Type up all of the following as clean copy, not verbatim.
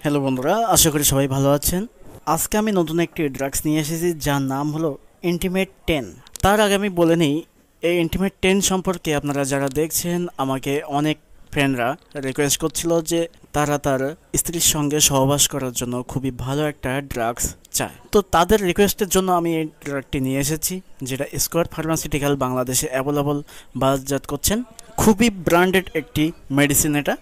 Hello বন্ধুরা, আশা করি সবাই ভালো আছেন। আজকে আমি নতুন একটি ড্রাগস নিয়ে এসেছি যার নাম হলো ইন্টিমেট 10। তার আগে আমি বলে নিই, এই ইন্টিমেট 10 সম্পর্কে আপনারা যারা দেখছেন, আমাকে অনেক ফ্রেন্ডরা রিকোয়েস্ট করছিল যে তারা তার স্ত্রীর সঙ্গে সহবাস করার জন্য খুবই ভালো একটা ড্রাগস চায়। তো তাদের রিকোয়েস্টের জন্য আমি এই ড্রাগটি নিয়ে এসেছি, যেটা স্কোয়ার ফার্মাসিউটিক্যাল বাংলাদেশে অ্যাভেলেবল বাজারজাত করছেন। খুবই ব্র্যান্ডেড একটি মেডিসিন, এটা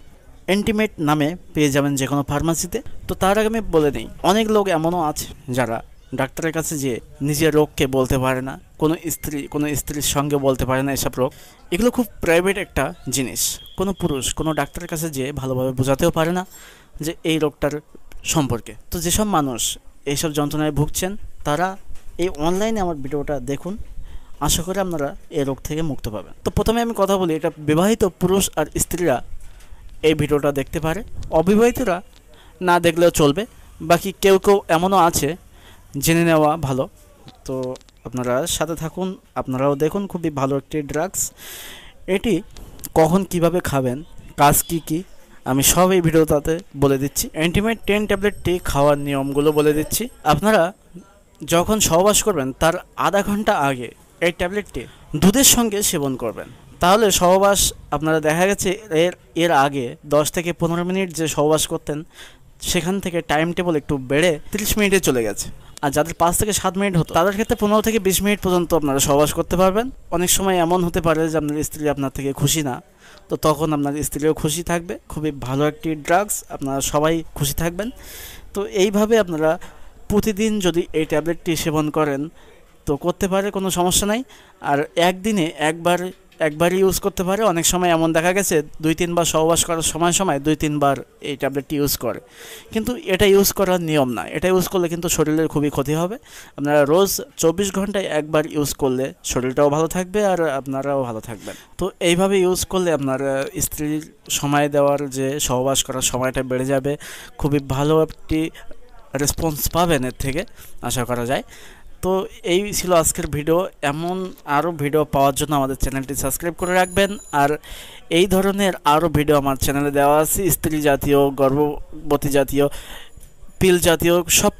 এন্টিমেট নামে পেয়ে যাবেন যে কোনো ফার্মাসিতে। তো তার আগে আমি বলে নিই, অনেক লোক এমনও আছে যারা ডাক্তারের কাছে যে নিজের রোগকে বলতে পারে না, কোনো স্ত্রীর সঙ্গে বলতে পারে না এসব রোগ। এগুলো খুব প্রাইভেট একটা জিনিস। কোনো পুরুষ কোনো ডাক্তারের কাছে যে ভালোভাবে বোঝাতেও পারে না যে এই রোগটার সম্পর্কে। তো যেসব মানুষ এইসব যন্ত্রণায় ভুগছেন, তারা এই অনলাইনে আমার ভিডিওটা দেখুন, আশা করি আপনারা এই রোগ থেকে মুক্ত পাবেন। তো প্রথমে আমি কথা বলি, এটা বিবাহিত পুরুষ আর স্ত্রীরা এই ভিডিওটা দেখতে পারে, অবিবাহিতরা না দেখলেও চলবে। বাকি কেউ কেউ এমনও আছে, জেনে নেওয়া ভালো। তো আপনারা সাথে থাকুন, আপনারাও দেখুন। খুবই ভালো একটি ড্রাগস। এটি কখন কিভাবে খাবেন, কাজ কি কি, আমি সব এই ভিডিওটাতে বলে দিচ্ছি। ইন্টিমেট 10 ট্যাবলেটটি খাওয়ার নিয়মগুলো বলে দিচ্ছি। আপনারা যখন সহবাস করবেন তার আধা ঘন্টা আগে এই ট্যাবলেটটি দুধের সঙ্গে সেবন করবেন। তাহলে সহবাস, আপনারা দেখা গেছে এর আগে 10 থেকে 15 মিনিট যে সহবাস করতেন, সেখান থেকে টাইম টেবল একটু বেড়ে 30 মিনিটে চলে গেছে। আর যাদের 5 থেকে 7 মিনিট হতো, তাদের ক্ষেত্রে 15 থেকে 20 মিনিট পর্যন্ত আপনারা সহবাস করতে পারবেন। অনেক সময় এমন হতে পারে যে আপনার স্ত্রী আপনার থেকে খুশি না, তো তখন আপনার স্ত্রীও খুশি থাকবে। খুবই ভালো একটি ড্রাগস, আপনারা সবাই খুশি থাকবেন। তো এইভাবে আপনারা প্রতিদিন যদি এই ট্যাবলেটটি সেবন করেন তো করতে পারে, কোনো সমস্যা নাই। আর একদিনে একবারই ইউজ করতে পারে। অনেক সময় এমন দেখা গেছে 2-3 বার সহবাস করার সময় 2-3 বার এই ট্যাবলেটটি ইউজ করে, কিন্তু এটা ইউজ করার নিয়ম না। এটা ইউজ করলে কিন্তু শরীরের খুবই ক্ষতি হবে। আপনারা রোজ 24 ঘন্টায় একবার ইউজ করলে শরীরটাও ভালো থাকবে আর আপনারাও ভালো থাকবেন। তো এইভাবে ইউজ করলে আপনার স্ত্রীর সময় দেওয়ার যে সহবাস করার সময়টা বেড়ে যাবে। খুবই ভালো একটি রেসপন্স পাবেন এর থেকে, আশা করা যায়। তো এই ছিল আজকের ভিডিও। এমন আরও ভিডিও পাওয়ার জন্য আমাদের চ্যানেলটি সাবস্ক্রাইব করে রাখবেন। আর এই ধরনের আরও ভিডিও আমার চ্যানেলে দেওয়া আছে, স্ত্রী জাতীয়, গর্ভবতী জাতীয়, পিল জাতীয় সব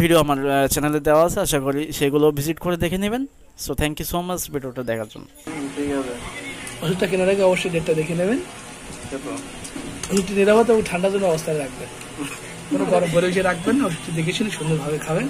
ভিডিও আমার চ্যানেলে দেওয়া আছে। আশা করি সেগুলো ভিজিট করে দেখে নেবেন। So thank you so much ভিডিওটা দেখার জন্য। ঠিক আছে, ওষুধটা কেনার আগে অবশ্যই ডেটটা দেখে নেবেন। ওষুধটি নিরাপদ এবং ঠান্ডার জন্য অবস্থায় রাখবেন, কোনো গরম পরিবেশে রাখবেন না। ওষুধটি দেখে শুনে সুন্দরভাবে খাবেন।